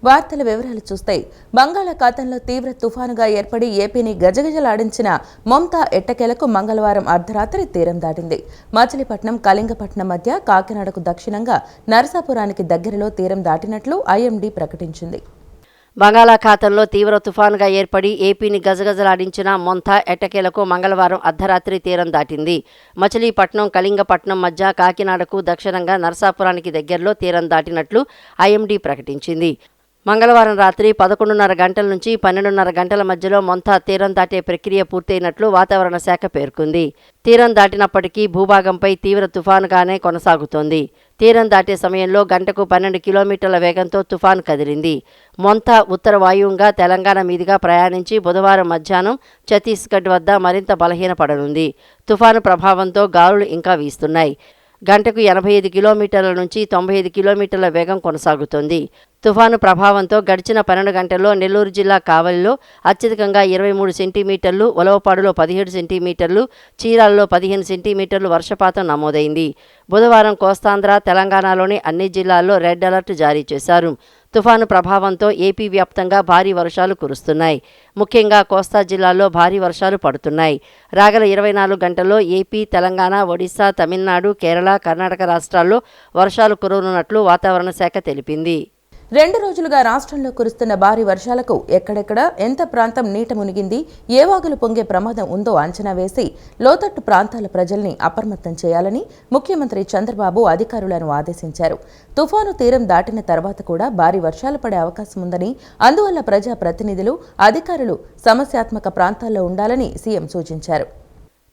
వార్తల వివరాలు చూస్తే బంగాళాఖాతంలో తీవ్ర తుఫానుగా ఏర్పడి ఏపీని గజగజలాడించిన మొంతా ఎట్టకేలకు మంగళవారం అర్ధరాత్రి తీరం దాటింది. మచిలీపట్నం కళింగపట్నం మధ్య కాకినాడకు దక్షిణంగా నరసాపురానికి దగ్గరలో తీరం దాటినట్లు ఐఎండీ ప్రకటించింది. బంగాళాఖాతంలో తీవ్ర తుఫానుగా ఏర్పడి ఏపీని గజగజలాడించిన మొంతా ఎట్టకేలకు మంగళవారం అర్ధరాత్రి తీరం దాటింది. మచిలీపట్నం కళింగపట్నం మధ్య కాకినాడకు దక్షిణంగా నరసాపురానికి దగ్గరలో తీరం దాటినట్లు ఐఎండీ ప్రకటించింది. మంగళవారం రాత్రి 11:30 గంటల నుంచి 12:30 గంటల మధ్యలో మొంతా తీరం దాటే ప్రక్రియ పూర్తయినట్లు వాతావరణ శాఖ పేర్కొంది. తీరం దాటినప్పటికీ భూభాగంపై తీవ్ర తుఫానుగానే కొనసాగుతోంది. తీరం దాటే సమయంలో గంటకు 12 కిలోమీటర్ల వేగంతో తుఫాను కదిలింది. మొంతా ఉత్తర వాయువ్యంగా తెలంగాణ మీదుగా ప్రయాణించి బుధవారం మధ్యాహ్నం ఛత్తీస్గఢ్ వద్ద మరింత బలహీనపడనుంది. తుఫాను ప్రభావంతో గాలులు ఇంకా వీస్తున్నాయి. గంటకు 85 కిలోమీటర్ల నుంచి 95 కిలోమీటర్ల వేగం కొనసాగుతోంది. తుఫాను ప్రభావంతో గడిచిన 12 గంటల్లో నెల్లూరు జిల్లా కావలిలో అత్యధికంగా 23 సెంటీమీటర్లు, ఉలవపాడులో 17 సెంటీమీటర్లు, చీరాలలో 15 సెంటీమీటర్లు వర్షపాతం నమోదైంది. బుధవారం కోస్తాంధ్ర, తెలంగాణలోని అన్ని జిల్లాల్లో రెడ్ అలర్ట్ జారీ చేశారు. తుఫాను ప్రభావంతో ఏపీ వ్యాప్తంగా భారీ వర్షాలు కురుస్తున్నాయి. ముఖ్యంగా కోస్తా జిల్లాల్లో భారీ వర్షాలు పడుతున్నాయి. రాగల 24 గంటల్లో ఏపీ, తెలంగాణ, ఒడిశా, తమిళనాడు, కేరళ, కర్ణాటక రాష్ట్రాల్లో వర్షాలు కురవనున్నట్లు వాతావరణ శాఖ తెలిపింది. 2 రోజులుగా రాష్ట్రంలో కురుస్తున్న భారీ వర్షాలకు ఎక్కడెక్కడ ఎంత ప్రాంతం నీట మునిగింది, ఏ వాగులు పొంగే ప్రమాదం ఉందో అంచనా వేసి లోతట్టు ప్రాంతాల ప్రజల్ని అప్రమత్తం చేయాలని ముఖ్యమంత్రి చంద్రబాబు అధికారులను ఆదేశించారు. తుఫాను తీరం దాటిన తర్వాత కూడా భారీ వర్షాలు పడే అవకాశం ఉందని, అందువల్ల ప్రజా ప్రతినిధులు, అధికారులు సమస్యాత్మక ప్రాంతాల్లో ఉండాలని సీఎం సూచించారు.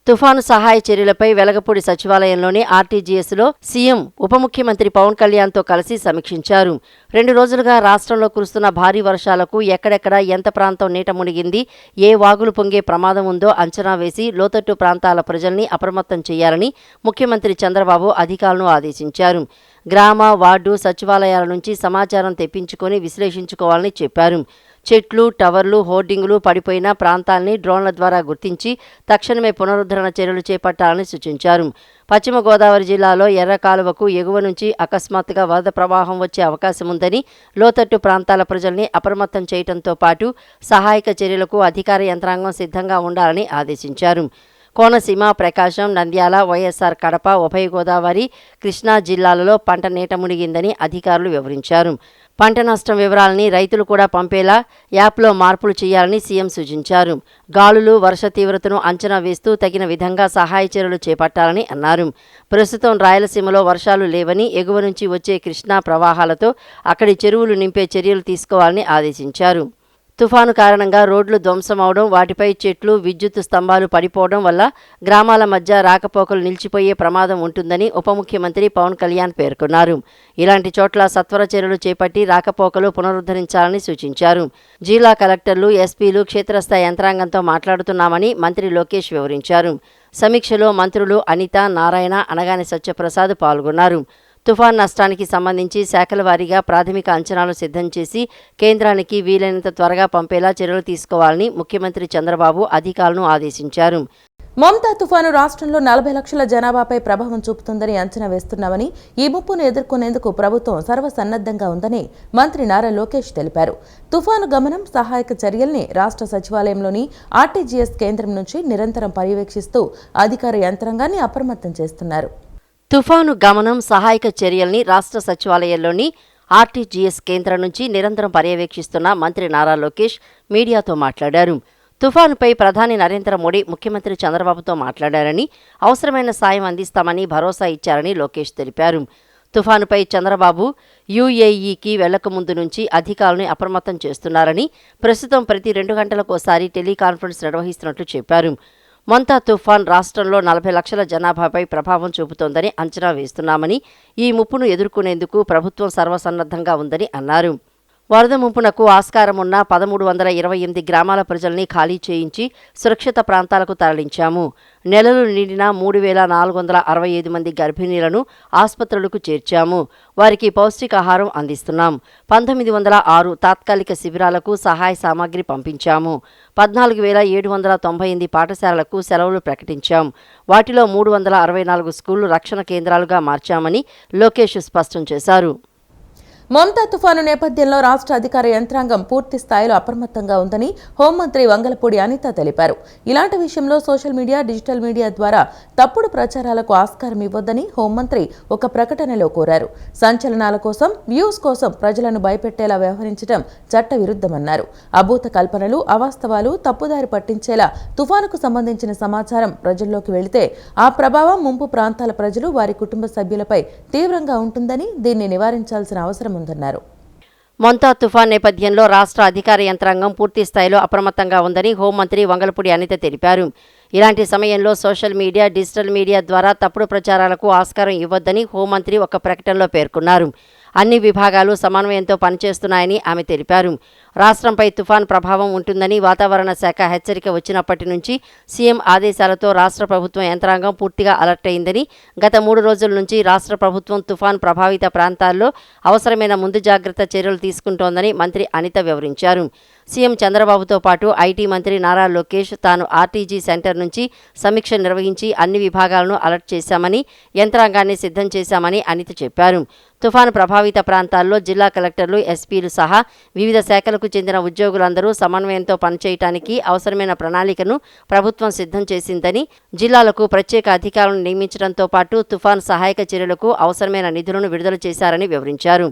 తుఫాను సహాయ చర్యలపై వెలగపూడి సచివాలయంలోని ఆర్టీజీఎస్లో సీఎం ఉప ముఖ్యమంత్రి పవన్ కళ్యాణ్తో కలిసి సమీక్షించారు. 2 రోజులుగా రాష్ట్రంలో కురుస్తున్న భారీ వర్షాలకు ఎక్కడెక్కడ ఎంత ప్రాంతం నీట మునిగింది, ఏ వాగులు పొంగే ప్రమాదం ఉందో అంచనా వేసి లోతట్టు ప్రాంతాల ప్రజల్ని అప్రమత్తం చేయాలని ముఖ్యమంత్రి చంద్రబాబు అధికారులను ఆదేశించారు. గ్రామ, వార్డు సచివాలయాల నుంచి సమాచారం తెప్పించుకొని విశ్లేషించుకోవాలని చెప్పారు. చెట్లు, టవర్లు, హోర్డింగులు పడిపోయిన ప్రాంతాల్ని డ్రోన్ల ద్వారా గుర్తించి తక్షణమే పునరుద్ధరణ చర్యలు చేపట్టాలని సూచించారు. పశ్చిమ గోదావరి జిల్లాలో ఎర్ర కాలువకు ఎగువ నుంచి అకస్మాత్తుగా వరద ప్రవాహం వచ్చే అవకాశం ఉందని, లోతట్టు ప్రాంతాల ప్రజల్ని అప్రమత్తం చేయడంతో పాటు సహాయక చర్యలకు అధికార యంత్రాంగం సిద్ధంగా ఉండాలని ఆదేశించారు. కోనసీమ, ప్రకాశం, నంద్యాల, వైఎస్ఆర్ కడప, ఉభయ గోదావరి, కృష్ణా జిల్లాలలో పంట నీట మునిగిందని అధికారులు వివరించారు. పంట నష్టం వివరాలని రైతులు కూడా పంపేలా యాప్లో మార్పులు చేయాలని సీఎం సూచించారు. గాలులు, వర్ష తీవ్రతను అంచనా వేస్తూ తగిన విధంగా సహాయ చర్యలు చేపట్టాలని అన్నారు. ప్రస్తుతం రాయలసీమలో వర్షాలు లేవని, ఎగువ నుంచి వచ్చే కృష్ణా ప్రవాహాలతో అక్కడి చెరువులు నింపే చర్యలు తీసుకోవాలని ఆదేశించారు. తుఫాను కారణంగా రోడ్లు ధ్వంసమవడం, వాటిపై చెట్లు, విద్యుత్ స్తంభాలు పడిపోవడం వల్ల గ్రామాల మధ్య రాకపోకలు నిలిచిపోయే ప్రమాదం ఉంటుందని ఉప ముఖ్యమంత్రి పవన్ కళ్యాణ్ పేర్కొన్నారు. ఇలాంటి చోట్ల సత్వర చర్యలు చేపట్టి రాకపోకలు పునరుద్ధరించాలని సూచించారు. జిల్లా కలెక్టర్లు, ఎస్పీలు క్షేత్రస్థాయి యంత్రాంగంతో మాట్లాడుతున్నామని మంత్రి లోకేష్ వివరించారు. సమీక్షలో మంత్రులు అనిత, నారాయణ, అనగాని సత్యప్రసాద్ పాల్గొన్నారు. తుఫాన్ నష్టానికి సంబంధించి శాఖల వారీగా ప్రాథమిక అంచనాలు సిద్ధం చేసి కేంద్రానికి వీలైనంత త్వరగా పంపేలా చర్యలు తీసుకోవాలని ముఖ్యమంత్రి చంద్రబాబు అధికారులను ఆదేశించారు. మొంతా తుఫాను రాష్ట్రంలో 40 లక్షల జనాభాపై ప్రభావం చూపుతుందని అంచనా వేస్తున్నామని, ఈ ముప్పును ఎదుర్కొనేందుకు ప్రభుత్వం సర్వసన్నద్ధంగా ఉందని మంత్రి నారా లోకేష్ తెలిపారు. తుఫాను గమనం, సహాయక చర్యల్ని రాష్ట్ర సచివాలయంలోని ఆర్టీజీఎస్ కేంద్రం నుంచి నిరంతరం పర్యవేక్షిస్తూ అధికార యంత్రాంగాన్ని అప్రమత్తం చేస్తున్నారు. తుఫాను గమనం, సహాయక చర్యల్ని రాష్ట్ర సచివాలయంలోని ఆర్టీజీఎస్ కేంద్రం నుంచి నిరంతరం పర్యవేక్షిస్తున్న మంత్రి నారా లోకేష్ మీడియాతో మాట్లాడారు. తుఫానుపై ప్రధాని నరేంద్ర మోడీ ముఖ్యమంత్రి చంద్రబాబుతో మాట్లాడారని, అవసరమైన సాయం అందిస్తామని భరోసా ఇచ్చారని లోకేష్ తెలిపారు. తుఫానుపై చంద్రబాబు యూఏఈకి వెళ్లకముందు నుంచి అధికారులను అప్రమత్తం చేస్తున్నారని, ప్రస్తుతం ప్రతి 2 గంటలకోసారి టెలికాన్ఫరెన్స్ నిర్వహిస్తున్నట్లు చెప్పారు. మొంతా తుఫాన్ రాష్ట్రంలో 40 లక్షల జనాభాపై ప్రభావం చూపుతోందని అంచనా వేస్తున్నామని, ఈ ముప్పును ఎదుర్కొనేందుకు ప్రభుత్వం సర్వసన్నద్ధంగా ఉందని అన్నారు. వరద ముంపునకు ఆస్కారం ఉన్న 1328 గ్రామాల ప్రజల్ని ఖాళీ చేయించి సురక్షిత ప్రాంతాలకు తరలించాము. నెలలు నిండిన 3465 మంది గర్భిణీలను ఆసుపత్రులకు చేర్చాము. వారికి పౌష్టికాహారం అందిస్తున్నాం. 1906 తాత్కాలిక శిబిరాలకు సహాయ సామాగ్రి పంపించాము. 14,798 పాఠశాలలకు సెలవులు ప్రకటించాం. వాటిలో 364 స్కూళ్లు రక్షణ కేంద్రాలుగా మార్చామని లోకేష్ స్పష్టం చేశారు. మమతా తుఫాను నేపథ్యంలో రాష్ట్ర అధికార యంత్రాంగం పూర్తి స్థాయిలో అప్రమత్తంగా ఉందని హోంమంత్రి వంగలపూడి అనిత తెలిపారు. ఇలాంటి విషయంలో సోషల్ మీడియా, డిజిటల్ మీడియా ద్వారా తప్పుడు ప్రచారాలకు ఆస్కారం ఇవ్వొద్దని హోంమంత్రి ఒక ప్రకటనలో కోరారు. సంచలనాల కోసం, వ్యూస్ కోసం ప్రజలను భయపెట్టేలా వ్యవహరించడం చట్టవిరుద్ధమన్నారు. అభూత కల్పనలు, అవాస్తవాలు తప్పుదారి పట్టించేలా తుఫానుకు సంబంధించిన సమాచారం ప్రజల్లోకి వెళితే ఆ ప్రభావం ముంపు ప్రాంతాల ప్రజలు, వారి కుటుంబ సభ్యులపై తీవ్రంగా ఉంటుందని, దీన్ని నివారించాల్సిన అవసరం ఉందన్నారు. మమతా తుఫాన్ నేపథ్యంలో రాష్ట్ర అధికార యంత్రాంగం పూర్తి స్థాయిలో అప్రమత్తంగా ఉందని హోంమంత్రి వంగలపూడి అనిత తెలిపారు. ఇలాంటి సమయంలో సోషల్ మీడియా, డిజిటల్ మీడియా ద్వారా తప్పుడు ప్రచారాలకు ఆస్కారం ఇవ్వొద్దని హోంమంత్రి ఒక ప్రకటనలో పేర్కొన్నారు. అన్ని విభాగాలు సమన్వయంతో పనిచేస్తున్నాయని ఆమె తెలిపారు. రాష్ట్రంపై తుఫాన్ ప్రభావం ఉంటుందని వాతావరణ శాఖ హెచ్చరిక వచ్చినప్పటి నుంచి సీఎం ఆదేశాలతో రాష్ట్ర ప్రభుత్వం యంత్రాంగం పూర్తిగా అలర్ట్ అయిందని, గత 3 రోజుల నుంచి రాష్ట్ర ప్రభుత్వం తుఫాన్ ప్రభావిత ప్రాంతాల్లో అవసరమైన ముందు జాగ్రత్త చర్యలు తీసుకుంటోందని మంత్రి అనిత వివరించారు. సీఎం చంద్రబాబుతో పాటు ఐటీ మంత్రి నారా లోకేష్ తాను ఆర్టీజీ సెంటర్ నుంచి సమీక్ష నిర్వహించి అన్ని విభాగాలను అలర్ట్ చేశామని, యంత్రాంగాన్ని సిద్ధం చేశామని అనిత చెప్పారు. తుఫాను ప్రభావిత ప్రాంతాల్లో జిల్లా కలెక్టర్లు, ఎస్పీలు సహా వివిధ శాఖలకు చెందిన ఉద్యోగులందరూ సమన్వయంతో పనిచేయటానికి అవసరమైన ప్రణాళికను ప్రభుత్వం సిద్ధం చేసిందని, జిల్లాలకు ప్రత్యేక అధికారులను నియమించడంతో పాటు తుఫాను సహాయక చర్యలకు అవసరమైన నిధులను విడుదల చేశారని వివరించారు.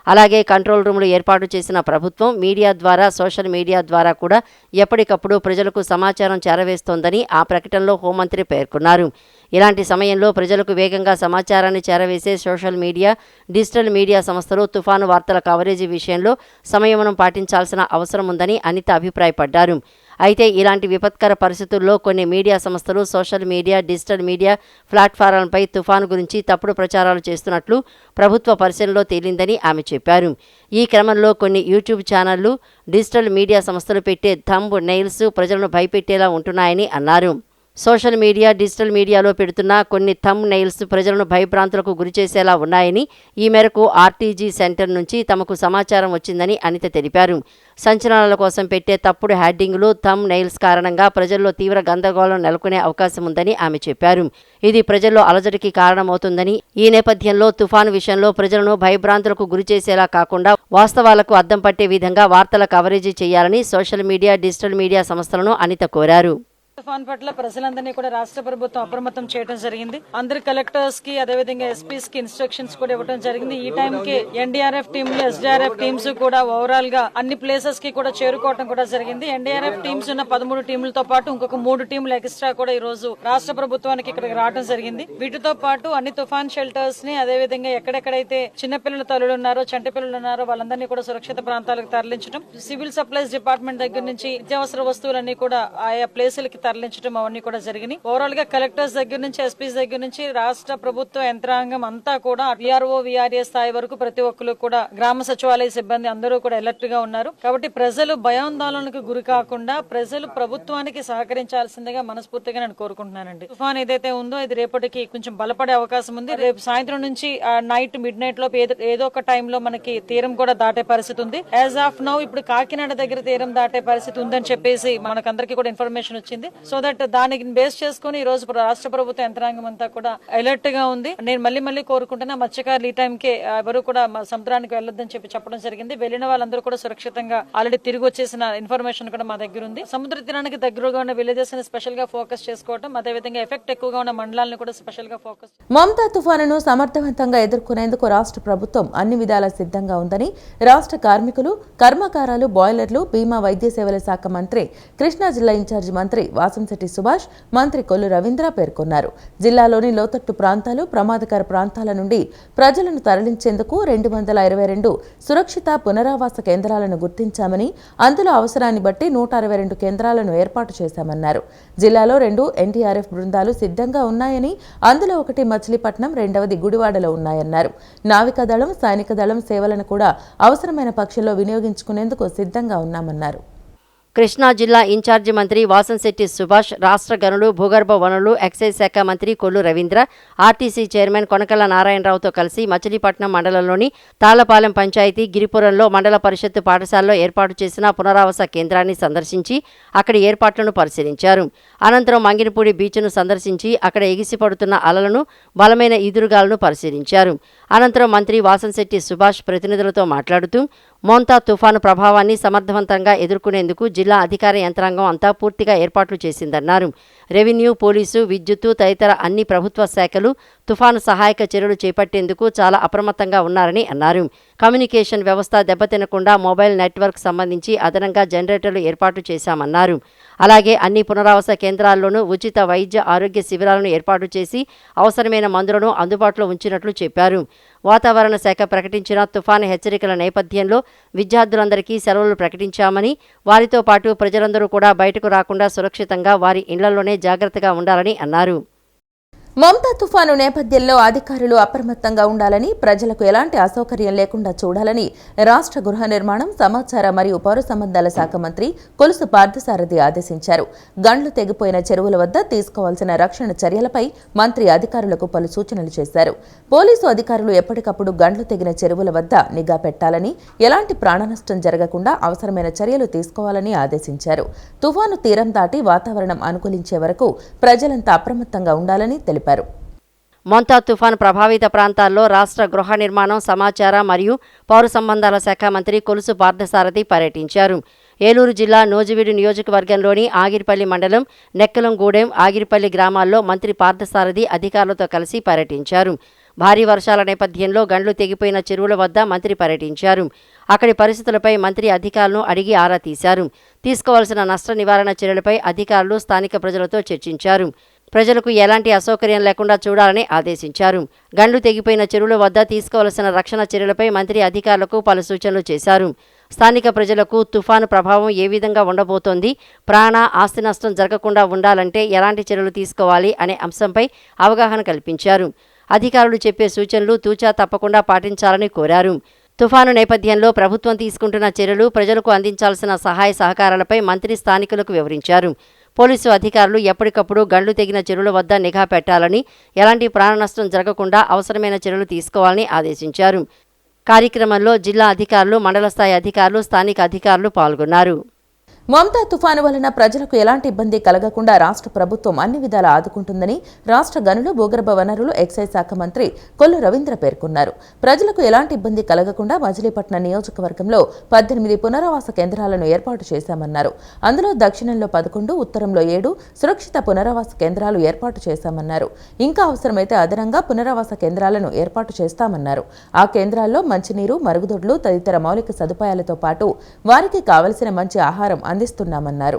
అలాగే కంట్రోల్ రూములు ఏర్పాటు చేసిన ప్రభుత్వం మీడియా ద్వారా, సోషల్ మీడియా ద్వారా కూడా ఎప్పటికప్పుడు ప్రజలకు సమాచారం చేరవేస్తోందని ఆ ప్రకటనలో హోంమంత్రి పేర్కొన్నారు. ఇలాంటి సమయంలో ప్రజలకు వేగంగా సమాచారాన్ని చేరవేసే సోషల్ మీడియా, డిజిటల్ మీడియా సంస్థలు తుఫాను వార్తల కవరేజీ విషయంలో సంయమనం పాటించాల్సిన అవసరం ఉందని అనిత అభిప్రాయపడ్డారు. అయితే ఇలాంటి విపత్కర పరిస్థితుల్లో కొన్ని మీడియా సంస్థలు సోషల్ మీడియా, డిజిటల్ మీడియా ప్లాట్ఫారాలపై తుఫాను గురించి తప్పుడు ప్రచారాలు చేస్తున్నట్లు ప్రభుత్వ పరిశీలనలో తేలిందని ఆమె చెప్పారు. ఈ క్రమంలో కొన్ని యూట్యూబ్ ఛానళ్లు, డిజిటల్ మీడియా సంస్థలు పెట్టే థంబ్ నెయిల్స్ ప్రజలను భయపెట్టేలా ఉంటున్నాయని అన్నారు. సోషల్ మీడియా, డిజిటల్ మీడియాలో పెడుతున్న కొన్ని థంబ్ నెయిల్స్ ప్రజలను భయభ్రాంతులకు గురిచేసేలా ఉన్నాయని, ఈ మేరకు ఆర్టీజీ సెంటర్ నుంచి తమకు సమాచారం వచ్చిందని అనిత తెలిపారు. సంచలనాల కోసం పెట్టే తప్పుడు హ్యాడింగులు, థంబ్ నెయిల్స్ కారణంగా ప్రజల్లో తీవ్ర గందరగోళం నెలకొనే అవకాశం ఉందని ఆమె చెప్పారు. ఇది ప్రజల్లో అలజడికి కారణమవుతుందని, ఈ నేపథ్యంలో తుఫాను విషయంలో ప్రజలను భయభ్రాంతులకు గురిచేసేలా కాకుండా వాస్తవాలకు అద్దం పట్టే విధంగా వార్తల కవరేజీ చేయాలని సోషల్ మీడియా, డిజిటల్ మీడియా సంస్థలను అనిత కోరారు. తుఫాన్ పట్ల ప్రజలందరినీ కూడా రాష్ట్ర ప్రభుత్వం అప్రమత్తం చేయడం జరిగింది. అందరి కలెక్టర్స్ కి, అదేవిధంగా ఎస్పీస్ కి ఇన్స్ట్రక్షన్స్ కూడా ఇవ్వడం జరిగింది. ఈ టైం కి ఎన్డీఆర్ఎఫ్ టీంలు, ఎస్డీఆర్ఎఫ్ టీమ్స్ కూడా ఓవరాల్ గా అన్ని ప్లేసెస్ కి కూడా చేరుకోవడం కూడా జరిగింది. ఎన్డీఆర్ఎఫ్ టీమ్స్ ఉన్న 13 టీంలతో పాటు ఇంకొక 3 టీంలు ఎక్స్ట్రా కూడా ఈ రోజు రాష్ట్ర ప్రభుత్వానికి ఇక్కడికి రావడం జరిగింది. వీటితో పాటు అన్ని తుఫాన్ షెల్టర్స్ ని, అదేవిధంగా ఎక్కడెక్కడైతే చిన్నపిల్లల తల్లులు ఉన్నారో, చంటి పిల్లలు ఉన్నారో వాళ్ళందరినీ కూడా సురక్షిత ప్రాంతాలకు తరలించడం, సివిల్ సప్లైస్ డిపార్ట్మెంట్ దగ్గర నుంచి నిత్యావసర వస్తువులన్నీ కూడా ఆయా ప్లేసులకి తరలించడం అవన్నీ కూడా జరిగినాయి. ఓవరాల్ గా కలెక్టర్స్ దగ్గర నుంచి, ఎస్పీస్ దగ్గర నుంచి రాష్ట్ర ప్రభుత్వ యంత్రాంగం అంతా కూడా విఆర్ఓ, విఆర్ఏ స్థాయి వరకు ప్రతి ఒక్కరు కూడా, గ్రామ సచివాలయ సిబ్బంది అందరూ కూడా అలర్ట్ గా ఉన్నారు. కాబట్టి ప్రజలు భయాందోళనకు గురి కాకుండా ప్రజలు ప్రభుత్వానికి సహకరించాల్సిందిగా మనస్ఫూర్తిగా నేను కోరుకుంటున్నానండి. తుఫాన్ ఏదైతే ఉందో ఇది రేపటికి కొంచెం బలపడే అవకాశం ఉంది. రేపు సాయంత్రం నుంచి నైట్ మిడ్ నైట్ లో ఏదో ఒక టైంలో మనకి తీరం కూడా దాటే పరిస్థితి ఉంది. యాజ్ ఆఫ్ నౌ ఇప్పుడు కాకినాడ దగ్గర తీరం దాటే పరిస్థితి ఉందని చెప్పేసి మనకందరికీ కూడా ఇన్ఫర్మేషన్ వచ్చింది. సో దట్ దానికి బేస్ చేసుకుని ఈ రోజు రాష్ట్ర ప్రభుత్వ యంత్రాంగం అంతా కూడా అలర్ట్ గా ఉంది. నేను మళ్ళీ కోరుకుంటున్నా, మత్స్యకారులు ఈ టైం కి ఎవరు కూడా సముద్రానికి వెళ్ళొద్దని చెప్పడం జరిగింది. వెళ్లిన వాళ్ళందరూ కూడా సురక్షితంగా ఆల్రెడీ తిరిగి వచ్చేసిన ఇన్ఫర్మేషన్ కూడా మా దగ్గర ఉంది. సముద్ర తీరానికి దగ్గరగా ఉన్న విలేజెస్ ని స్పెషల్ గా ఫోకస్ చేసుకోవడం, అదేవిధంగా ఎఫెక్ట్ ఎక్కువగా ఉన్న మండలాలను కూడా స్పెషల్ గా ఫోకస్. మమతా తుఫానును సమర్థవంతంగా ఎదుర్కొనేందుకు రాష్ట్ర ప్రభుత్వం అన్ని విధాలా సిద్ధంగా ఉందని రాష్ట్ర కార్మికులు, కర్మాగారాలు, బాయిలర్లు, బీమా, వైద్య సేవల శాఖ మంత్రి, కృష్ణా జిల్లా ఇన్ఛార్జి మంత్రి వాసంశెట్టి సుభాష్, మంత్రి కొల్లు రవీంద్ర పేర్కొన్నారు. జిల్లాలోని లోతట్టు ప్రాంతాలు, ప్రమాదకర ప్రాంతాల నుండి ప్రజలను తరలించేందుకు 222 సురక్షిత పునరావాస కేంద్రాలను గుర్తించామని, అందులో అవసరాన్ని బట్టి 162 కేంద్రాలను ఏర్పాటు చేశామన్నారు. జిల్లాలో 2 ఎన్డీఆర్ఎఫ్ బృందాలు సిద్ధంగా ఉన్నాయని, అందులో ఒకటి మచిలీపట్నం, రెండవది గుడివాడలో ఉన్నాయన్నారు. నావికాదళం, సైనిక దళం సేవలను కూడా అవసరమైన పక్షంలో వినియోగించుకునేందుకు సిద్ధంగా ఉన్నామన్నారు. కృష్ణా జిల్లా ఇన్ఛార్జి మంత్రి వాసంశెట్టి సుభాష్, రాష్ట్ర గనులు, భూగర్భ వనరులు, ఎక్సైజ్ శాఖ మంత్రి కొల్లు రవీంద్ర, ఆర్టీసీ చైర్మన్ కొనకళ్ళ నారాయణరావుతో కలిసి మచిలీపట్నం మండలంలోని తాళ్లపాలెం పంచాయతీ గిరిపురంలో మండల పరిషత్తు పాఠశాలలో ఏర్పాటు చేసిన పునరావాస కేంద్రాన్ని సందర్శించి అక్కడి ఏర్పాట్లను పరిశీలించారు. అనంతరం మంగినపూడి బీచ్ను సందర్శించి అక్కడ ఎగిసిపడుతున్న అలలను, బలమైన ఈదురుగాలను పరిశీలించారు. అనంతరం మంత్రి వాసంశెట్టి సుభాష్ ప్రతినిధులతో మాట్లాడుతూ మోంతా తుఫాను ప్రభావాన్ని సమర్థవంతంగా ఎదుర్కొనేందుకు జిల్లా అధికార యంత్రాంగం అంతా పూర్తిగా ఏర్పాట్లు చేసిందన్నారు. రెవెన్యూ, పోలీసు, విద్యుత్తు తదితర అన్ని ప్రభుత్వ శాఖలు తుఫాను సహాయక చర్యలు చేపట్టేందుకు చాలా అప్రమత్తంగా ఉన్నారని అన్నారు. కమ్యూనికేషన్ వ్యవస్థ దెబ్బతినకుండా మొబైల్ నెట్వర్క్ సంబంధించి అదనంగా జనరేటర్లు ఏర్పాటు చేశామన్నారు. అలాగే అన్ని పునరావాస కేంద్రాల్లోనూ ఉచిత వైద్య ఆరోగ్య శిబిరాలను ఏర్పాటు చేసి అవసరమైన మందులను అందుబాటులో ఉంచినట్లు చెప్పారు. వాతావరణ శాఖ ప్రకటించిన తుఫాను హెచ్చరికల నేపథ్యంలో విద్యార్థులందరికీ సెలవులు ప్రకటించామని, వారితో పాటు ప్రజలందరూ కూడా బయటకు రాకుండా సురక్షితంగా వారి ఇళ్లలోనే జాగ్రత్తగా ఉండాలని అన్నారు. మోంతా తుఫాను నేపథ్యంలో అధికారులు అప్రమత్తంగా ఉండాలని, ప్రజలకు ఎలాంటి అసౌకర్యం లేకుండా చూడాలని రాష్ట్ర గృహ నిర్మాణం, సమాచార మరియు పౌర సంబంధాల శాఖ మంత్రి కొలుసు పార్థసారథి ఆదేశించారు. గండ్లు తెగిపోయిన చెరువుల వద్ద తీసుకోవాల్సిన రక్షణ చర్యలపై మంత్రి అధికారులకు పలు సూచనలు చేశారు. పోలీసు అధికారులు ఎప్పటికప్పుడు గండ్లు తెగిన చెరువుల వద్ద నిఘా పెట్టాలని, ఎలాంటి ప్రాణనష్టం జరగకుండా అవసరమైన చర్యలు తీసుకోవాలని ఆదేశించారు. తుఫాను తీరం దాటి వాతావరణం అనుకూలించే వరకు ప్రజలంతా అప్రమత్తంగా ఉండాలని తెలిపారు. మోంతా తుఫాను ప్రభావిత ప్రాంతాల్లో రాష్ట్ర గృహ నిర్మాణం, సమాచార మరియు పౌర సంబంధాల శాఖ మంత్రి కొలుసు పార్థసారథి పర్యటించారు. ఏలూరు జిల్లా నూజివీడు నియోజకవర్గంలోని ఆగిరిపల్లి మండలం నెక్కలంగూడెం, ఆగిరిపల్లి గ్రామాల్లో మంత్రి పార్థసారథి అధికారులతో కలిసి పర్యటించారు. భారీ వర్షాల నేపథ్యంలో గండ్లు తెగిపోయిన చెరువుల వద్ద మంత్రి పర్యటించారు. అక్కడి పరిస్థితులపై మంత్రి అధికారులను అడిగి ఆరా తీశారు. తీసుకోవాల్సిన నష్ట నివారణ చర్యలపై అధికారులు స్థానిక ప్రజలతో చర్చించారు. ప్రజలకు ఎలాంటి అసౌకర్యం లేకుండా చూడాలని ఆదేశించారు. గండ్లు తెగిపోయిన చెరువుల వద్ద తీసుకోవాల్సిన రక్షణ చర్యలపై మంత్రి అధికారులకు పలు సూచనలు చేశారు. స్థానిక ప్రజలకు తుఫాను ప్రభావం ఏ విధంగా ఉండబోతోంది, ప్రాణ, ఆస్తి నష్టం జరగకుండా ఉండాలంటే ఎలాంటి చర్యలు తీసుకోవాలి అనే అంశంపై అవగాహన కల్పించారు. అధికారులు చెప్పే సూచనలు తూచా తప్పకుండా పాటించాలని కోరారు. తుఫాను నేపథ్యంలో ప్రభుత్వం తీసుకుంటున్న చర్యలు, ప్రజలకు అందించాల్సిన సహాయ సహకారాలపై మంత్రి స్థానికులకు వివరించారు. పోలీసు అధికారులు ఎప్పటికప్పుడు గండ్లు తెగిన చెరువుల వద్ద నిఘా పెట్టాలని, ఎలాంటి ప్రాణ నష్టం జరగకుండా అవసరమైన చర్యలు తీసుకోవాలని ఆదేశించారు. కార్యక్రమంలో జిల్లా అధికారులు, మండల స్థాయి అధికారులు, స్థానిక అధికారులు పాల్గొన్నారు. మోంతా తుఫాను వలన ప్రజలకు ఎలాంటి ఇబ్బంది కలగకుండా రాష్ట్ర ప్రభుత్వం అన్ని విధాలా ఆదుకుంటుందని రాష్ట్ర గనులు, భూగర్భ వనరులు, ఎక్సైజ్ శాఖ మంత్రి కొల్లు రవీంద్ర పేర్కొన్నారు. ప్రజలకు ఎలాంటి ఇబ్బంది కలగకుండా మచిలీపట్నం నియోజకవర్గంలో 18 పునరావాస కేంద్రాలను ఏర్పాటు చేశామన్నారు. అందులో దక్షిణంలో 11, ఉత్తరంలో 7 సురక్షిత పునరావాస కేంద్రాలు ఏర్పాటు చేశామన్నారు. ఇంకా అవసరమైతే అదనంగా పునరావాస కేంద్రాలను ఏర్పాటు చేస్తామన్నారు. ఆ కేంద్రాల్లో మంచినీరు, మరుగుదొడ్లు తదితర మౌలిక సదుపాయాలతో పాటు వారికి కావలసిన మంచి ఆహారం అందిస్తున్నామన్నారు.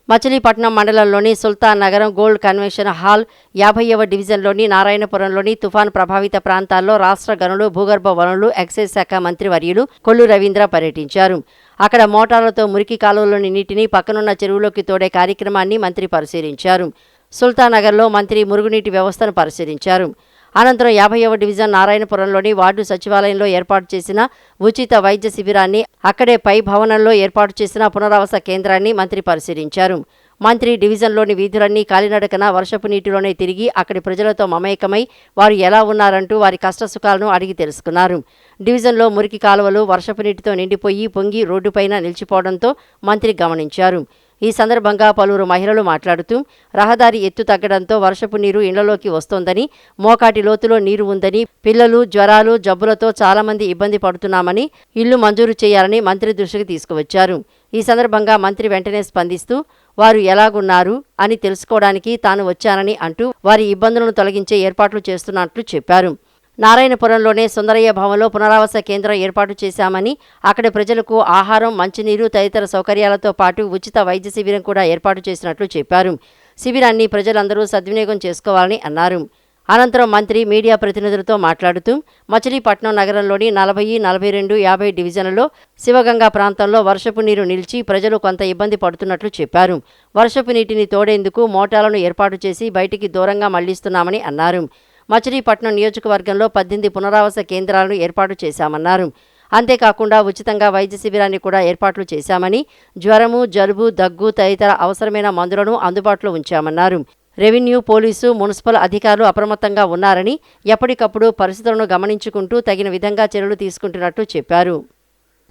మచిలీపట్నం మండలంలోని సుల్తాన్ నగరం గోల్డ్ కన్వెన్షన్ హాల్ 50వ డివిజన్లోని నారాయణపురంలోని తుఫాను ప్రభావిత ప్రాంతాల్లో రాష్ట్ర గనులు, భూగర్భ వనరులు, ఎక్సైజ్ శాఖ మంత్రి వర్యులు కొల్లు రవీంద్ర పర్యటించారు. అక్కడ మోటార్లతో మురికి కాలువలోని నీటిని పక్కనున్న చెరువులోకి తోడే కార్యక్రమాన్ని మంత్రి పరిశీలించారు. సుల్తాన్ నగర్లో మంత్రి మురుగునీటి వ్యవస్థను పరిశీలించారు. అనంతరం 50వ డివిజన్ నారాయణపురంలోని వార్డు సచివాలయంలో ఏర్పాటు చేసిన ఉచిత వైద్య శిబిరాన్ని, అక్కడే పై భవనంలో ఏర్పాటు చేసిన పునరావాస కేంద్రాన్ని మంత్రి పరిశీలించారు. మంత్రి డివిజన్లోని వీధులన్నీ కాలినడకన వర్షపు నీటిలోనే తిరిగి అక్కడి ప్రజలతో మమేకమై వారు ఎలా ఉన్నారంటూ వారి కష్టసుఖాలను అడిగి తెలుసుకున్నారు. డివిజన్లో మురికి కాలువలు వర్షపు నీటితో నిండిపోయి పొంగి రోడ్డుపైన నిలిచిపోవడంతో మంత్రి గమనించారు. ఈ సందర్భంగా పలువురు మహిళలు మాట్లాడుతూ రహదారి ఎత్తు తగ్గడంతో వర్షపు నీరు ఇళ్లలోకి వస్తోందని, మోకాటి లోతులో నీరు ఉందని, పిల్లలు జ్వరాలు, జబ్బులతో చాలామంది ఇబ్బంది పడుతున్నామని, ఇల్లు మంజూరు చేయాలని మంత్రి దృష్టికి తీసుకువచ్చారు. ఈ సందర్భంగా మంత్రి వెంటనే స్పందిస్తూ వారు ఎలాగున్నారు అని తెలుసుకోవడానికి తాను వచ్చానని అంటూ వారి ఇబ్బందులను తొలగించే ఏర్పాట్లు చేస్తున్నట్లు చెప్పారు. నారాయణపురంలోనే సుందరయ్య భవన్లో పునరావాస కేంద్రం ఏర్పాటు చేశామని, అక్కడి ప్రజలకు ఆహారం, మంచినీరు తదితర సౌకర్యాలతో పాటు ఉచిత వైద్య శిబిరం కూడా ఏర్పాటు చేసినట్లు చెప్పారు. శిబిరాన్ని ప్రజలందరూ సద్వినియోగం చేసుకోవాలని అన్నారు. అనంతరం మంత్రి మీడియా ప్రతినిధులతో మాట్లాడుతూ మచిలీపట్నం నగరంలోని 40, 42, 50 డివిజన్లలో శివగంగా ప్రాంతంలో వర్షపు నీరు నిలిచి ప్రజలు కొంత ఇబ్బంది పడుతున్నట్లు చెప్పారు. వర్షపు నీటిని తోడేందుకు మోటార్లను ఏర్పాటు చేసి బయటికి దూరంగా మళ్లిస్తున్నామని అన్నారు. మచిలీపట్నం నియోజకవర్గంలో 18 పునరావాస కేంద్రాలను ఏర్పాటు చేశామన్నారు. అంతేకాకుండా ఉచితంగా వైద్య శిబిరాన్ని కూడా ఏర్పాట్లు చేశామని, జ్వరము, జలుబు, దగ్గు తదితర అవసరమైన మందులను అందుబాటులో ఉంచామన్నారు. రెవెన్యూ, పోలీసు, మున్సిపల్ అధికారులు అప్రమత్తంగా ఉన్నారని, ఎప్పటికప్పుడు పరిస్థితులను గమనించుకుంటూ తగిన విధంగా చర్యలు తీసుకుంటున్నట్టు చెప్పారు.